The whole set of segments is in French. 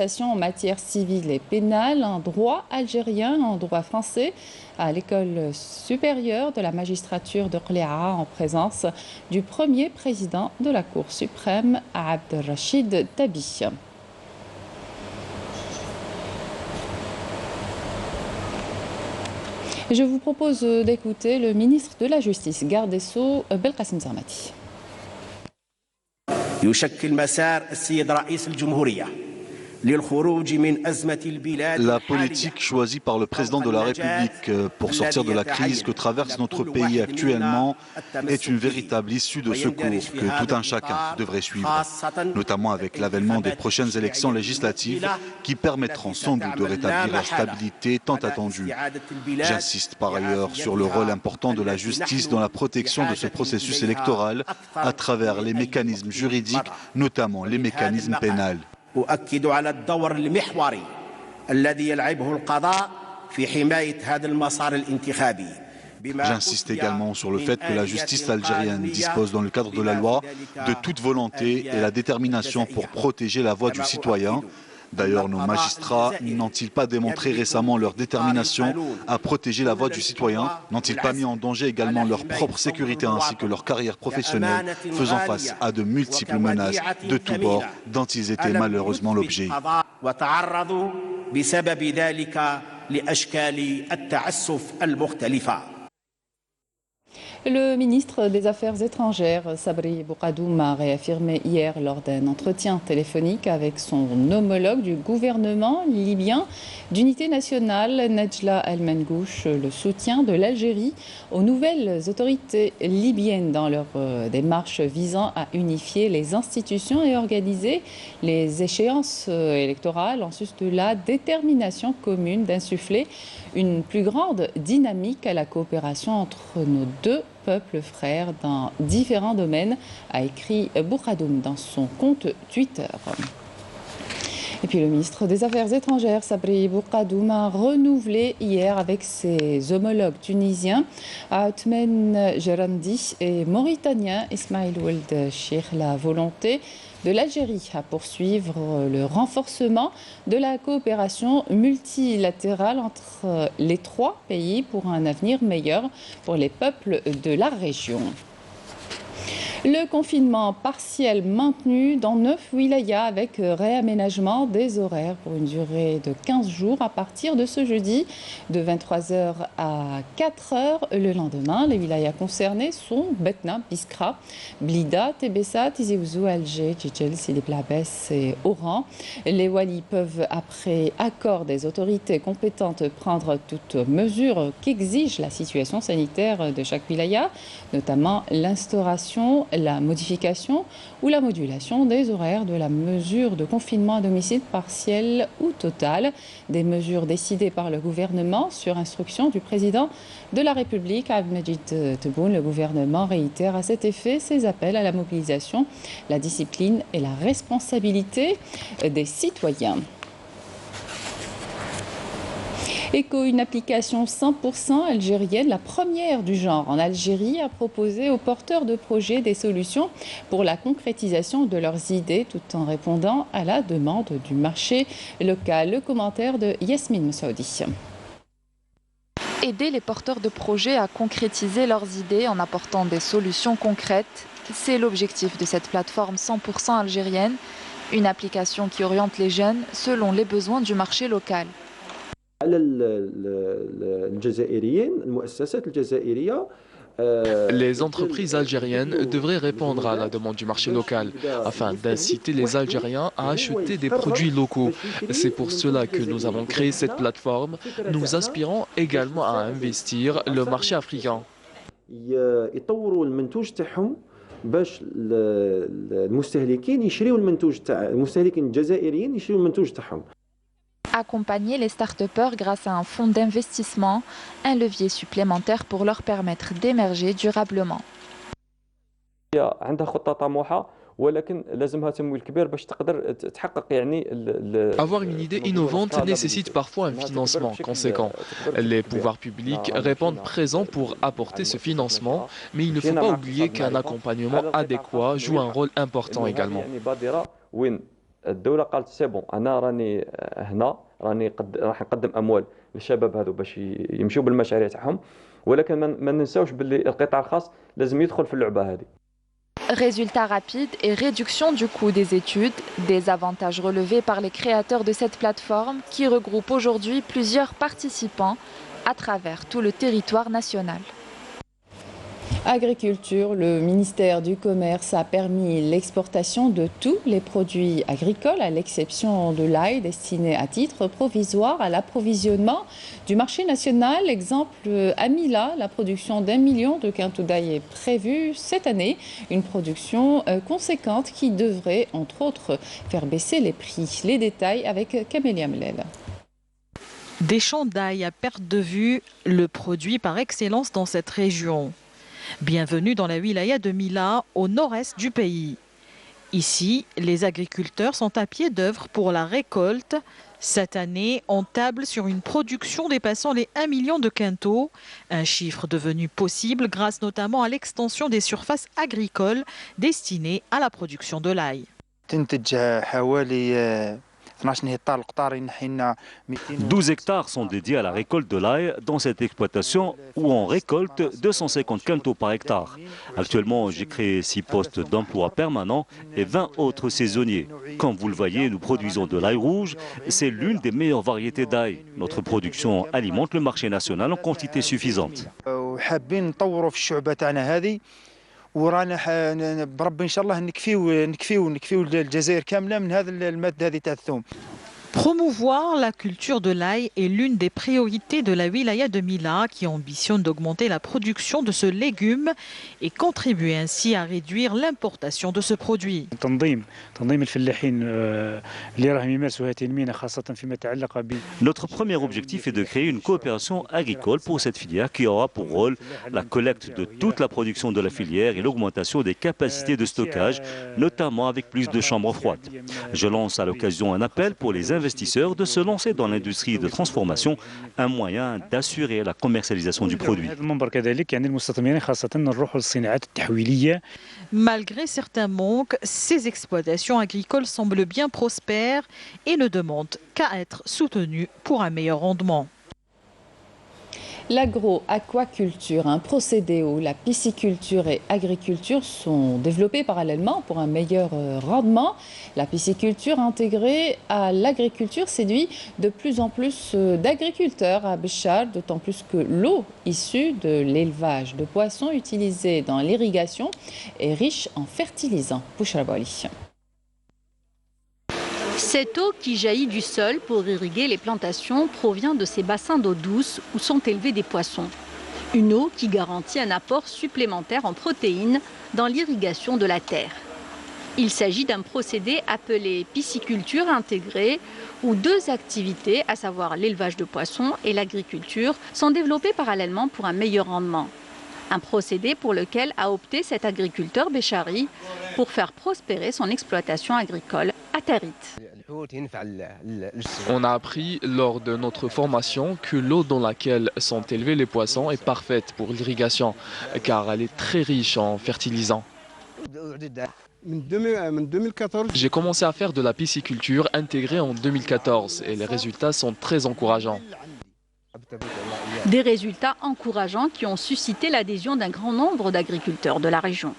En matière civile et pénale, en droit algérien, en droit français, à l'école supérieure de la magistrature de Qléa, en présence du premier président de la Cour suprême, Abdelrachid Tabi. Je vous propose d'écouter le ministre de la Justice, garde des Sceaux, Belkacem Zarmati. يشكل مسار السيد رئيس الجمهورية. La politique choisie par le président de la République pour sortir de la crise que traverse notre pays actuellement est une véritable issue de secours que tout un chacun devrait suivre, notamment avec l'avènement des prochaines élections législatives qui permettront sans doute de rétablir la stabilité tant attendue. J'insiste par ailleurs sur le rôle important de la justice dans la protection de ce processus électoral à travers les mécanismes juridiques, notamment les mécanismes pénals. أؤكد على الدور المحوري الذي يلعبه القضاء في حماية هذا المسار الانتخابي. J'insiste également sur le fait que la justice algérienne dispose dans le cadre de la loi de toute volonté et la détermination pour protéger la voix du citoyen. D'ailleurs, nos magistrats n'ont-ils pas démontré récemment leur détermination à protéger la voix du citoyen? N'ont-ils pas mis en danger également leur propre sécurité ainsi que leur carrière professionnelle, faisant face à de multiples menaces de tous bords dont ils étaient malheureusement l'objet? Le ministre des Affaires étrangères, Sabri Boukhadoum, a réaffirmé hier lors d'un entretien téléphonique avec son homologue du gouvernement libyen d'unité nationale, Nejla El-Mengouche, le soutien de l'Algérie aux nouvelles autorités libyennes dans leur démarche visant à unifier les institutions et organiser les échéances électorales, en sus de la détermination commune d'insuffler une plus grande dynamique à la coopération entre nos deux peuples frères dans différents domaines, a écrit Boukhadoum dans son compte Twitter. Et puis le ministre des Affaires étrangères, Sabri Boukhadoum, a renouvelé hier avec ses homologues tunisiens, Othman Gerandi et mauritanien Ismail Ould Cheikh, la volonté de l'Algérie à poursuivre le renforcement de la coopération multilatérale entre les trois pays pour un avenir meilleur pour les peuples de la région. Le confinement partiel maintenu dans 9 wilayas avec réaménagement des horaires pour une durée de 15 jours à partir de ce jeudi de 23h à 4h le lendemain. Les wilayas concernés sont Betna, Biskra, Blida, Tébessa, Tizi Ouzou, Alger, Djedjel, Sidi Blabès et Oran. Les walis peuvent, après accord des autorités compétentes, prendre toute mesure qu'exige la situation sanitaire de chaque wilaya, notamment l'instauration, la modification ou la modulation des horaires de la mesure de confinement à domicile partiel ou total, des mesures décidées par le gouvernement sur instruction du président de la République, Abdelmajid Tebboune. Le gouvernement réitère à cet effet ses appels à la mobilisation, la discipline et la responsabilité des citoyens. ECHO, une application 100% algérienne, la première du genre en Algérie, a proposé aux porteurs de projets des solutions pour la concrétisation de leurs idées tout en répondant à la demande du marché local. Le commentaire de Yasmine Moussaoudi. Aider les porteurs de projets à concrétiser leurs idées en apportant des solutions concrètes, c'est l'objectif de cette plateforme 100% algérienne, une application qui oriente les jeunes selon les besoins du marché local. Les entreprises algériennes devraient répondre à la demande du marché local afin d'inciter les Algériens à acheter des produits locaux. C'est pour cela que nous avons créé cette plateforme. Nous aspirons également à investir le marché africain. باش المستهلكين يشريوا المنتوج تاع المستهلكين الجزائريين يشريوا المنتوج تاعهم. Accompagner les start-upers grâce à un fonds d'investissement, un levier supplémentaire pour leur permettre d'émerger durablement. Avoir une idée innovante nécessite parfois un financement conséquent. Les pouvoirs publics répondent présents pour apporter ce financement, mais il ne faut pas oublier qu'un accompagnement adéquat joue un rôle important également. الدولة قالت سي بون أنا راني هنا راح نقدم أموال للشباب هذو باش يمشيو بالمشاريع تاعهم ولكن ما ننساوش باللي القطاع الخاص لازم يدخل في اللعبة هذه. Résultat rapide et réduction du coût des études, des avantages relevés par les créateurs de cette plateforme qui regroupe aujourd'hui plusieurs participants à travers tout le territoire national. Agriculture, le ministère du Commerce a permis l'exportation de tous les produits agricoles, à l'exception de l'ail destiné à titre provisoire à l'approvisionnement du marché national. Exemple à Mila, la production d'1 million de quintaux d'ail est prévue cette année. Une production conséquente qui devrait, entre autres, faire baisser les prix. Les détails avec Camélia Mlel. Des champs d'ail à perte de vue, le produit par excellence dans cette région. Bienvenue dans la wilaya de Mila, au nord-est du pays. Ici, les agriculteurs sont à pied d'œuvre pour la récolte. Cette année, on table sur une production dépassant les 1 million de quintaux, un chiffre devenu possible grâce notamment à l'extension des surfaces agricoles destinées à la production de l'ail. 12 hectares sont dédiés à la récolte de l'ail dans cette exploitation où on récolte 250 quintaux par hectare. Actuellement, j'ai créé 6 postes d'emploi permanents et 20 autres saisonniers. Comme vous le voyez, nous produisons de l'ail rouge. C'est l'une des meilleures variétés d'ail. Notre production alimente le marché national en quantité suffisante. ورانا بربي ان شاء الله نكفيو الجزائر كامله من هذا الماده هذه تاع الثوم. Promouvoir la culture de l'ail est l'une des priorités de la wilaya de Mila qui ambitionne d'augmenter la production de ce légume et contribuer ainsi à réduire l'importation de ce produit. Notre premier objectif est de créer une coopération agricole pour cette filière qui aura pour rôle la collecte de toute la production de la filière et l'augmentation des capacités de stockage, notamment avec plus de chambres froides. Je lance à l'occasion un appel pour les investisseurs de se lancer dans l'industrie de transformation, un moyen d'assurer la commercialisation du produit. Malgré certains manques, ces exploitations agricoles semblent bien prospères et ne demandent qu'à être soutenues pour un meilleur rendement. L'agro-aquaculture, un procédé où la pisciculture et agriculture sont développés parallèlement pour un meilleur rendement. La pisciculture intégrée à l'agriculture séduit de plus en plus d'agriculteurs à Béchar, d'autant plus que l'eau issue de l'élevage de poissons utilisée dans l'irrigation est riche en fertilisants. Bouchra Bali. Cette eau qui jaillit du sol pour irriguer les plantations provient de ces bassins d'eau douce où sont élevés des poissons. Une eau qui garantit un apport supplémentaire en protéines dans l'irrigation de la terre. Il s'agit d'un procédé appelé pisciculture intégrée où 2 activités, à savoir l'élevage de poissons et l'agriculture, sont développées parallèlement pour un meilleur rendement. Un procédé pour lequel a opté cet agriculteur béchari pour faire prospérer son exploitation agricole à Tarit. On a appris lors de notre formation que l'eau dans laquelle sont élevés les poissons est parfaite pour l'irrigation car elle est très riche en fertilisants. J'ai commencé à faire de la pisciculture intégrée en 2014 et les résultats sont très encourageants. Des résultats encourageants qui ont suscité l'adhésion d'un grand nombre d'agriculteurs de la région.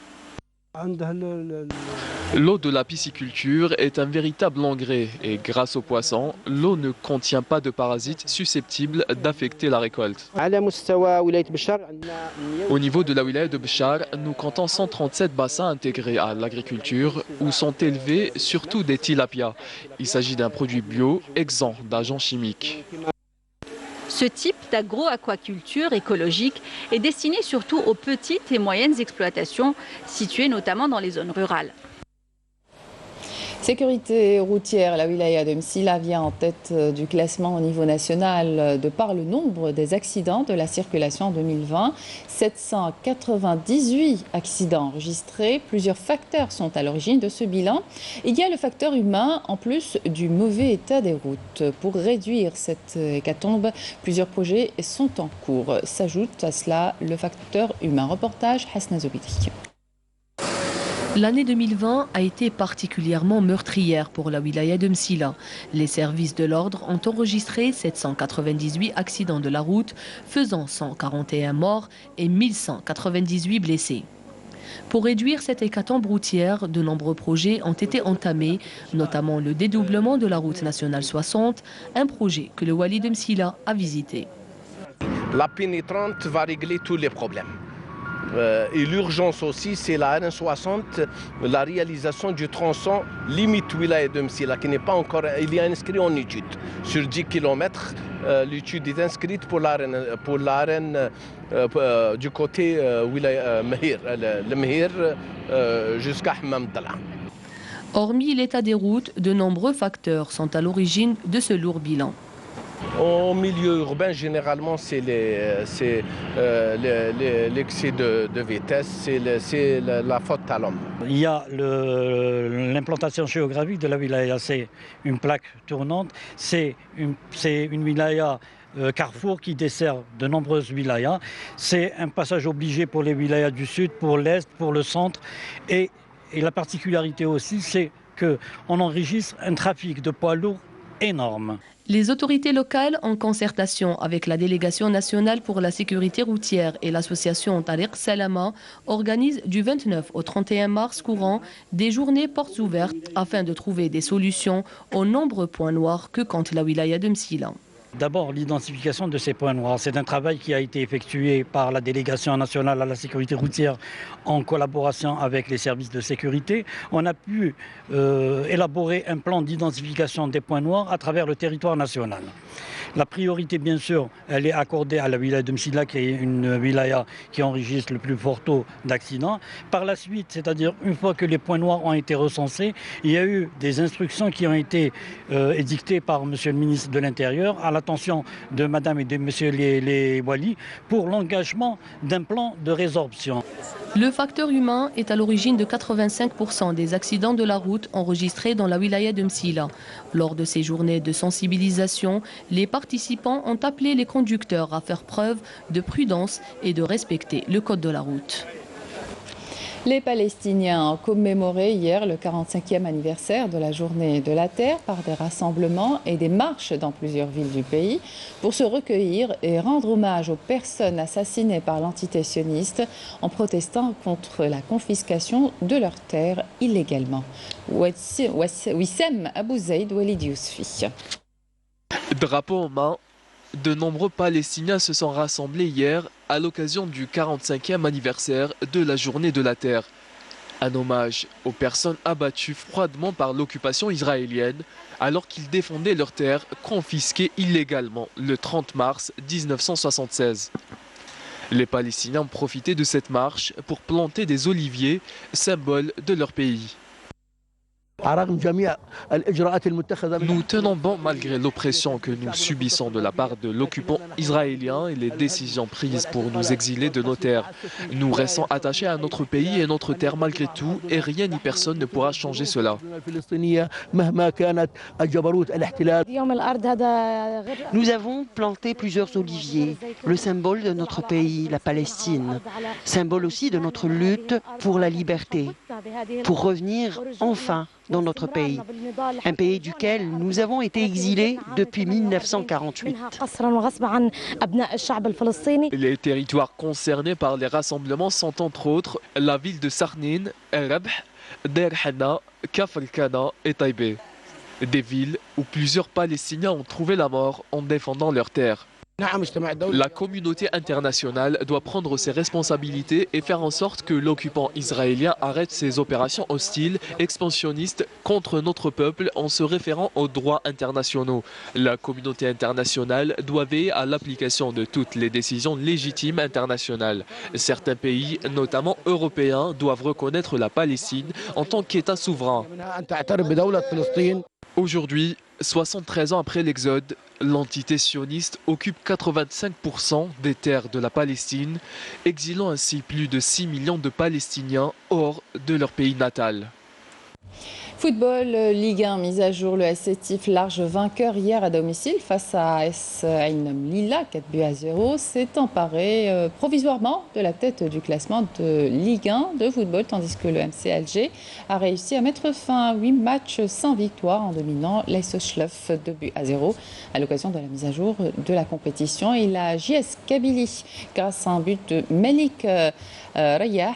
L'eau de la pisciculture est un véritable engrais et grâce aux poissons, l'eau ne contient pas de parasites susceptibles d'affecter la récolte. Au niveau de la wilaya de Béchar, nous comptons 137 bassins intégrés à l'agriculture où sont élevés surtout des tilapias. Il s'agit d'un produit bio exempt d'agents chimiques. Ce type d'agro-aquaculture écologique est destiné surtout aux petites et moyennes exploitations situées notamment dans les zones rurales. Sécurité routière, la wilaya de Msila vient en tête du classement au niveau national de par le nombre des accidents de la circulation en 2020. 798 accidents enregistrés. Plusieurs facteurs sont à l'origine de ce bilan. Il y a le facteur humain en plus du mauvais état des routes. Pour réduire cette hécatombe, plusieurs projets sont en cours. S'ajoute à cela le facteur humain. Reportage Hasna Zobidi. L'année 2020 a été particulièrement meurtrière pour la wilaya de Msila. Les services de l'ordre ont enregistré 798 accidents de la route, faisant 141 morts et 1198 blessés. Pour réduire cette hécatombe routière, de nombreux projets ont été entamés, notamment le dédoublement de la route nationale 60, un projet que le Wali de Msila a visité. La pénétrante va régler tous les problèmes. Et l'urgence aussi, c'est la RN60, la réalisation du tronçon limite wilaya de Msila, qui n'est pas encore, il est inscrit en étude. Sur 10 km, l'étude est inscrite pour la RN du côté Mehir, le Mehir jusqu'à Hammam Dala. Hormis l'état des routes, de nombreux facteurs sont à l'origine de ce lourd bilan. Au milieu urbain, généralement, c'est l'excès de vitesse, c'est la faute à l'homme. Il y a l'implantation géographique de la wilaya, c'est une plaque tournante, c'est une wilaya carrefour qui dessert de nombreuses wilayas. C'est un passage obligé pour les wilayas du sud, pour l'est, pour le centre. Et la particularité aussi, c'est qu'on enregistre un trafic de poids lourds énorme. Les autorités locales, en concertation avec la délégation nationale pour la sécurité routière et l'association Tariq Salama, organisent du 29 au 31 mars courant des journées portes ouvertes afin de trouver des solutions aux nombreux points noirs que compte la wilaya de Msila. D'abord, l'identification de ces points noirs. C'est un travail qui a été effectué par la délégation nationale à la sécurité routière en collaboration avec les services de sécurité. On a pu élaborer un plan d'identification des points noirs à travers le territoire national. La priorité, bien sûr, elle est accordée à la wilaya de Msila, qui est une wilaya qui enregistre le plus fort taux d'accidents. Par la suite, c'est-à-dire une fois que les points noirs ont été recensés, il y a eu des instructions qui ont été édictées par Monsieur le ministre de l'Intérieur à l'attention de Madame et de Monsieur les Walis pour l'engagement d'un plan de résorption. Le facteur humain est à l'origine de 85% des accidents de la route enregistrés dans la wilaya de Msila. Lors de ces journées de sensibilisation, les participants ont appelé les conducteurs à faire preuve de prudence et de respecter le code de la route. Les Palestiniens ont commémoré hier le 45e anniversaire de la Journée de la Terre par des rassemblements et des marches dans plusieurs villes du pays pour se recueillir et rendre hommage aux personnes assassinées par l'entité sioniste en protestant contre la confiscation de leurs terres illégalement. Wissem Abou Zaid, Walid Yousfi. Drapeau en main, de nombreux Palestiniens se sont rassemblés hier à l'occasion du 45e anniversaire de la Journée de la Terre. Un hommage aux personnes abattues froidement par l'occupation israélienne alors qu'ils défendaient leurs terres confisquées illégalement le 30 mars 1976. Les Palestiniens ont profité de cette marche pour planter des oliviers, symbole de leur pays. Nous tenons bon malgré l'oppression que nous subissons de la part de l'occupant israélien et les décisions prises pour nous exiler de nos terres. Nous restons attachés à notre pays et notre terre malgré tout et rien ni personne ne pourra changer cela. Nous avons planté plusieurs oliviers, le symbole de notre pays, la Palestine, symbole aussi de notre lutte pour la liberté, pour revenir enfin dans notre pays, un pays duquel nous avons été exilés depuis 1948. Les territoires concernés par les rassemblements sont entre autres la ville de Sarnin, El Rabh, Deir Hanna, Kafr Kana et Taïbé. Des villes où plusieurs Palestiniens ont trouvé la mort en défendant leurs terres. La communauté internationale doit prendre ses responsabilités et faire en sorte que l'occupant israélien arrête ses opérations hostiles, expansionnistes contre notre peuple en se référant aux droits internationaux. La communauté internationale doit veiller à l'application de toutes les décisions légitimes internationales. Certains pays, notamment européens, doivent reconnaître la Palestine en tant qu'État souverain. Aujourd'hui, 73 ans après l'Exode, l'entité sioniste occupe 85% des terres de la Palestine, exilant ainsi plus de 6 millions de Palestiniens hors de leur pays natal. Football, Ligue 1, mise à jour, le AS Sétif, large vainqueur hier à domicile face à AS Ain Lila, 4-0, s'est emparé provisoirement de la tête du classement de Ligue 1 de football, tandis que le MC Alger a réussi à mettre fin à 8 matchs sans victoire en dominant l'AS Schleuf 2-0 à l'occasion de la mise à jour de la compétition. Et la JS Kabylie, grâce à un but de Melik Rayah,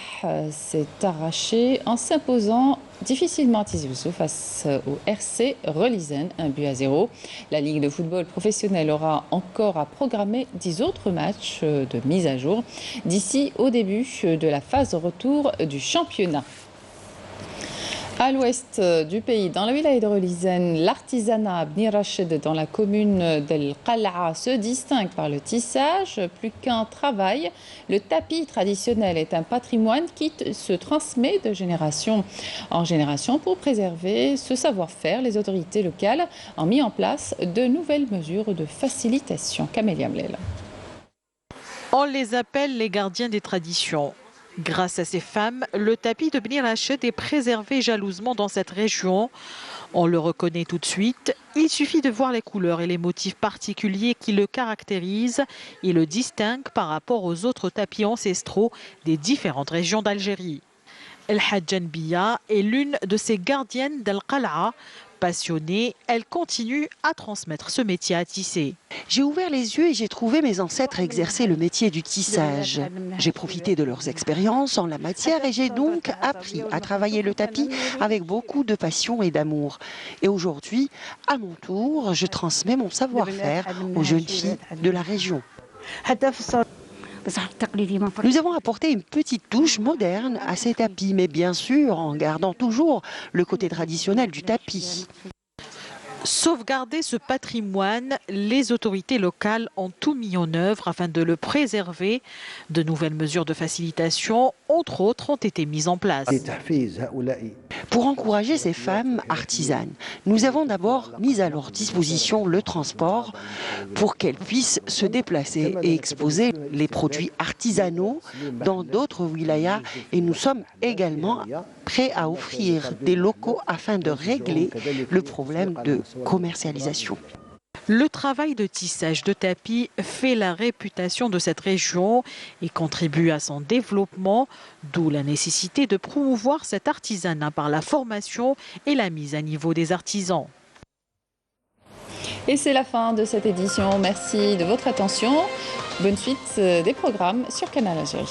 s'est arraché en s'imposant difficilement à Tizi Ouzou face au RC Relisen, 1-0. La Ligue de football professionnel aura encore à programmer 10 autres matchs de mise à jour d'ici au début de la phase de retour du championnat. À l'ouest du pays, dans la wilaya de Relisen, l'artisanat Bni Rachid dans la commune d'El Qal'a se distingue par le tissage. Plus qu'un travail, le tapis traditionnel est un patrimoine qui se transmet de génération en génération. Pour préserver ce savoir-faire, les autorités locales ont mis en place de nouvelles mesures de facilitation. Camélia Mlel. On les appelle les gardiens des traditions. Grâce à ces femmes, le tapis de Bni Rachid est préservé jalousement dans cette région. On le reconnaît tout de suite. Il suffit de voir les couleurs et les motifs particuliers qui le caractérisent et le distinguent par rapport aux autres tapis ancestraux des différentes régions d'Algérie. El Hadjan Bia est l'une de ces gardiennes d'El Qal'a. Passionnée, elle continue à transmettre ce métier à tisser. J'ai ouvert les yeux et j'ai trouvé mes ancêtres exercer le métier du tissage. J'ai profité de leurs expériences en la matière et j'ai donc appris à travailler le tapis avec beaucoup de passion et d'amour. Et aujourd'hui, à mon tour, je transmets mon savoir-faire aux jeunes filles de la région. Nous avons apporté une petite touche moderne à ces tapis, mais bien sûr en gardant toujours le côté traditionnel du tapis. Sauvegarder ce patrimoine, les autorités locales ont tout mis en œuvre afin de le préserver. De nouvelles mesures de facilitation, entre autres, ont été mises en place. Pour encourager ces femmes artisanes, nous avons d'abord mis à leur disposition le transport pour qu'elles puissent se déplacer et exposer les produits artisanaux dans d'autres wilayas. Et nous sommes également prêts à offrir des locaux afin de régler le problème de commercialisation. Le travail de tissage de tapis fait la réputation de cette région et contribue à son développement, d'où la nécessité de promouvoir cet artisanat par la formation et la mise à niveau des artisans. Et c'est la fin de cette édition. Merci de votre attention. Bonne suite des programmes sur Canal Algérie.